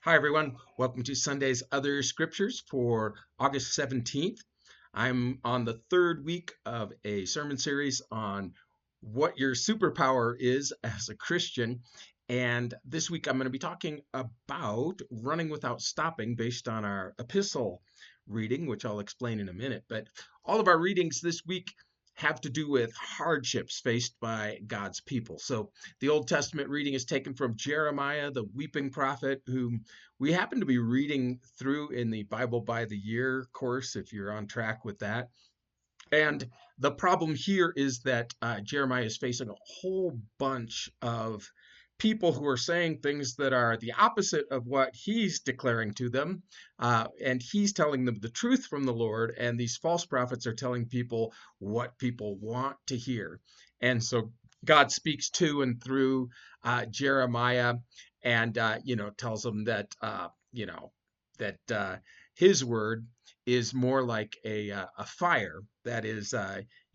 Hi, everyone. Welcome to Sunday's Other Scriptures for August 17th. I'm on the third week of a sermon series on what your superpower is as a Christian. And this week I'm going to be talking about running without stopping based on our epistle reading, which I'll explain in a minute. But all of our readings this week have to do with hardships faced by God's people. So the Old Testament reading is taken from Jeremiah, the weeping prophet, whom we happen to be reading through in the Bible by the Year course, if you're on track with that. And the problem here is that Jeremiah is facing a whole bunch of people who are saying things that are the opposite of what he's declaring to them. And he's telling them the truth from the Lord. And these false prophets are telling people what people want to hear. And so God speaks to and through Jeremiah and, tells them that, his word is more like a fire that is,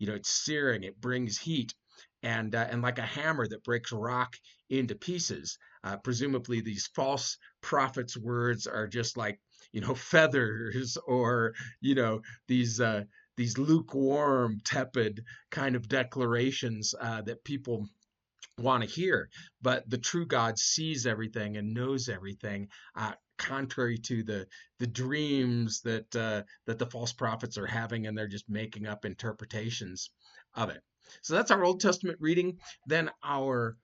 it's searing. It brings heat, and like a hammer that breaks rock into pieces. Presumably, these false prophets' words are just like feathers, or these these lukewarm, tepid kind of declarations that people want to hear. But the true God sees everything and knows everything, contrary to the dreams that the false prophets are having, and they're just making up interpretations of it. So that's our Old Testament reading. Then our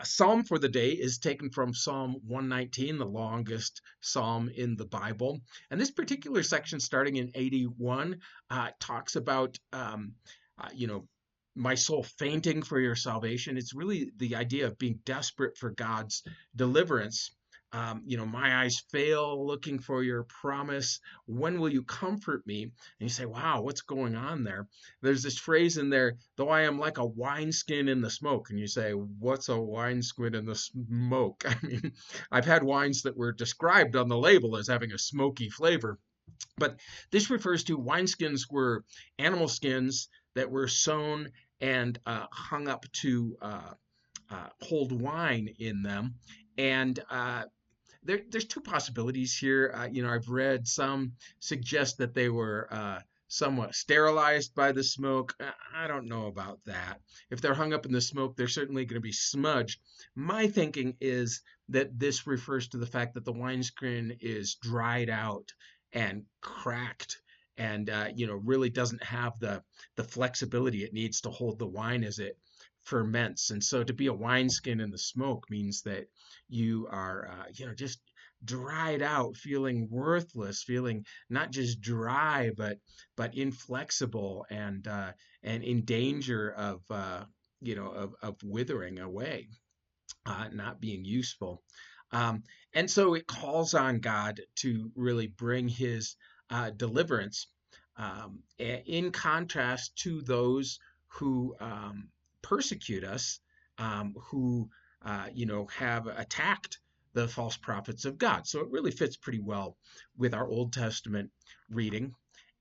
psalm for the day is taken from Psalm 119, the longest psalm in the Bible. And this particular section, starting in 81, talks about my soul fainting for your salvation. It's really the idea of being desperate for God's deliverance. My eyes fail looking for your promise. When will you comfort me? And you say, wow, what's going on there? There's this phrase in there, though I am like a wineskin in the smoke. And you say, what's a wineskin in the smoke? I mean, I've had wines that were described on the label as having a smoky flavor. But this refers to wineskins were animal skins that were sewn and hung up to hold wine in them. And there's two possibilities here. I've read some suggest that they were somewhat sterilized by the smoke. I don't know about that. If they're hung up in the smoke, they're certainly going to be smudged. My thinking is that this refers to the fact that the wineskin is dried out and cracked, and really doesn't have the flexibility it needs to hold the wine as it ferments. And so to be a wineskin in the smoke means that you are just dried out, feeling worthless, feeling not just dry but inflexible, and in danger of of withering away, not being useful. And so it calls on God to really bring his deliverance, in contrast to those who persecute us, who have attacked the false prophets of God. So it really fits pretty well with our Old Testament reading.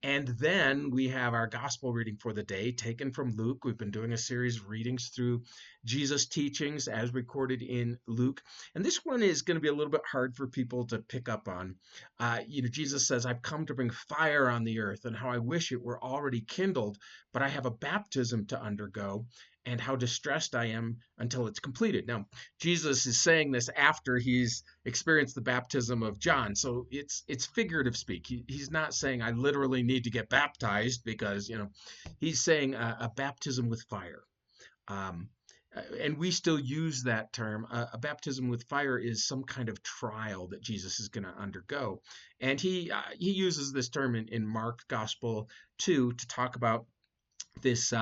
And then we have our gospel reading for the day, taken from Luke. We've been doing a series of readings through Jesus' teachings as recorded in Luke. And this one is going to be a little bit hard for people to pick up on. Jesus says, I've come to bring fire on the earth, and how I wish it were already kindled, but I have a baptism to undergo, and how distressed I am until it's completed. Now, Jesus is saying this after he's experienced the baptism of John, so it's figurative speak. He's not saying I literally need to get baptized, because he's saying a baptism with fire. Um, and we still use that term. A baptism with fire is some kind of trial that Jesus is going to undergo, and he uses this term in Mark's gospel too, to talk about this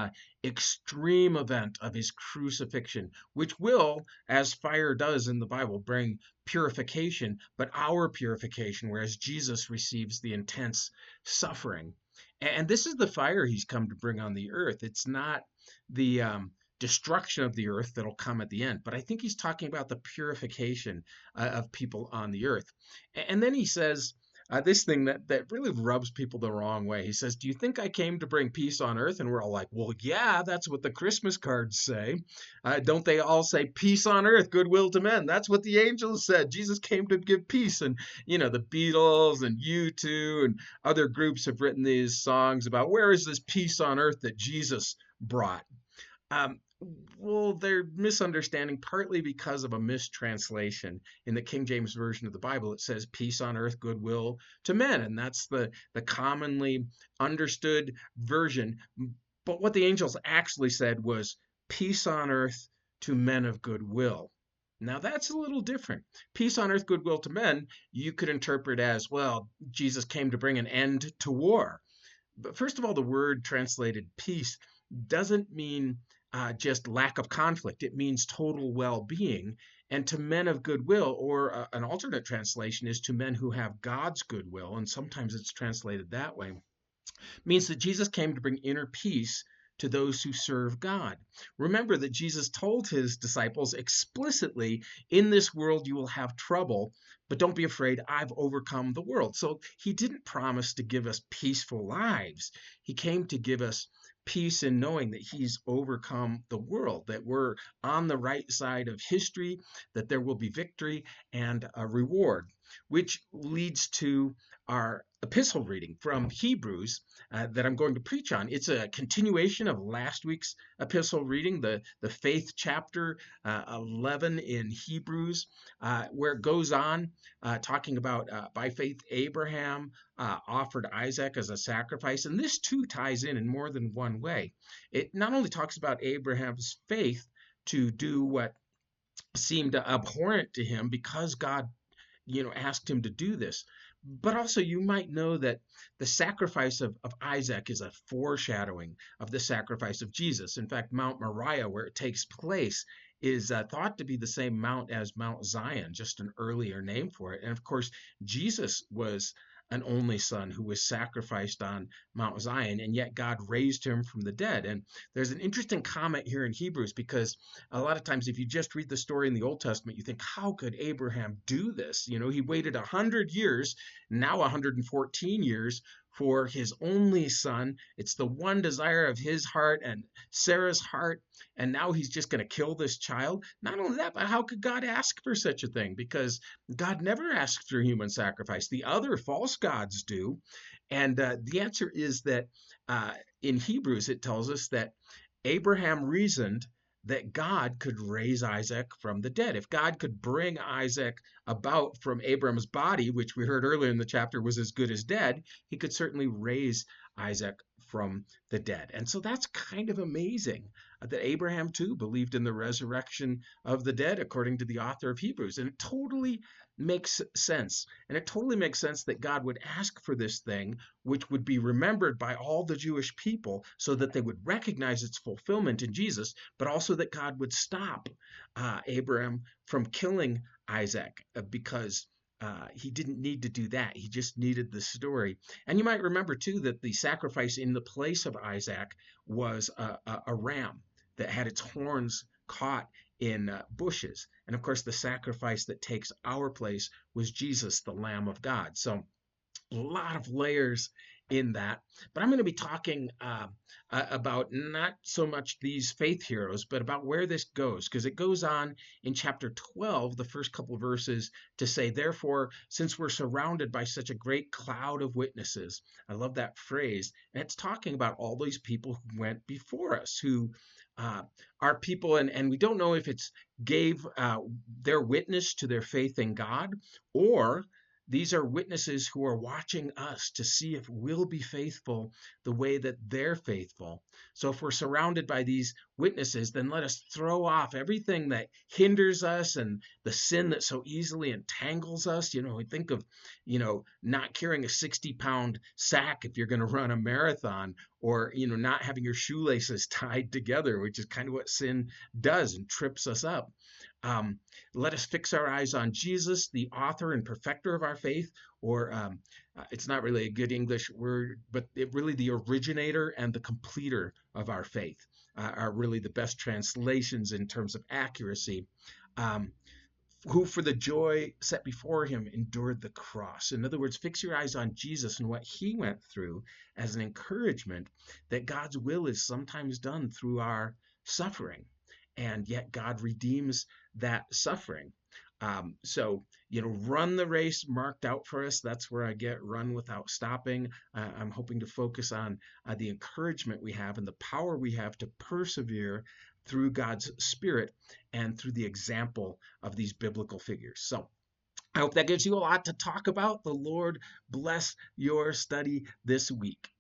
extreme event of his crucifixion, which will, as fire does in the Bible, bring purification, but our purification, whereas Jesus receives the intense suffering. And this is the fire he's come to bring on the earth. It's not the destruction of the earth that'll come at the end, but I think he's talking about the purification of people on the earth. And then he says, this thing that really rubs people the wrong way. He says, "Do you think I came to bring peace on earth?" And we're all like, "Well, yeah, that's what the Christmas cards say. Don't they all say peace on earth, goodwill to men? That's what the angels said. Jesus came to give peace." And the Beatles and U2 and other groups have written these songs about where is this peace on earth that Jesus brought. Um, well, they're misunderstanding partly because of a mistranslation. In the King James Version of the Bible, it says peace on earth, goodwill to men, and that's the commonly understood version. But what the angels actually said was peace on earth to men of goodwill. Now that's a little different. Peace on earth, goodwill to men, you could interpret as, well, Jesus came to bring an end to war. But first of all, the word translated peace doesn't mean just lack of conflict. It means total well-being. And to men of goodwill, or an alternate translation is to men who have God's goodwill, and sometimes it's translated that way, means that Jesus came to bring inner peace to those who serve God. Remember that Jesus told his disciples explicitly, in this world you will have trouble, but don't be afraid, I've overcome the world. So he didn't promise to give us peaceful lives. He came to give us peace in knowing that he's overcome the world, that we're on the right side of history, that there will be victory and a reward, which leads to our epistle reading from Hebrews that I'm going to preach on. It's a continuation of last week's epistle reading, the faith chapter 11 in Hebrews, where it goes on talking about by faith Abraham offered Isaac as a sacrifice. And this too ties in more than one way. It not only talks about Abraham's faith to do what seemed abhorrent to him because God asked him to do this. But also, you might know that the sacrifice of Isaac is a foreshadowing of the sacrifice of Jesus. In fact, Mount Moriah, where it takes place, is thought to be the same mount as Mount Zion, just an earlier name for it. And of course, Jesus was an only son who was sacrificed on Mount Zion, and yet God raised him from the dead. And there's an interesting comment here in Hebrews, because a lot of times if you just read the story in the Old Testament, you think, how could Abraham do this? He waited 100 years, now 114 years, for his only son. It's the one desire of his heart and Sarah's heart, and now he's just going to kill this child. Not only that, but how could God ask for such a thing? Because God never asks for human sacrifice. The other false gods do. And the answer is that in Hebrews, it tells us that Abraham reasoned that God could raise Isaac from the dead. If God could bring Isaac about from Abraham's body, which we heard earlier in the chapter was as good as dead, he could certainly raise Isaac from the dead. And so that's kind of amazing that Abraham too believed in the resurrection of the dead, according to the author of Hebrews. And it totally makes sense. And it totally makes sense that God would ask for this thing, which would be remembered by all the Jewish people so that they would recognize its fulfillment in Jesus, but also that God would stop Abraham from killing Isaac because he didn't need to do that. He just needed the story. And you might remember, too, that the sacrifice in the place of Isaac was a ram that had its horns caught in bushes. And of course, the sacrifice that takes our place was Jesus, the Lamb of God. So a lot of layers in that. But I'm going to be talking about not so much these faith heroes, but about where this goes, because it goes on in chapter 12, the first couple of verses, to say, therefore, since we're surrounded by such a great cloud of witnesses. I love that phrase. And it's talking about all these people who went before us, who are people, and we don't know if it's gave their witness to their faith in God, or these are witnesses who are watching us to see if we'll be faithful the way that they're faithful. So if we're surrounded by these witnesses, then let us throw off everything that hinders us and the sin that so easily entangles us. We think of, not carrying a 60-pound sack if you're going to run a marathon, or, not having your shoelaces tied together, which is kind of what sin does and trips us up. Let us fix our eyes on Jesus, the author and perfecter of our faith, or it's not really a good English word, but really the originator and the completer of our faith are really the best translations in terms of accuracy. who for the joy set before him endured the cross. In other words, fix your eyes on Jesus and what he went through as an encouragement that God's will is sometimes done through our suffering, and yet God redeems that suffering. Run the race marked out for us. That's where I get run without stopping. I'm hoping to focus on the encouragement we have and the power we have to persevere through God's Spirit and through the example of these biblical figures. So I hope that gives you a lot to talk about. The Lord bless your study this week.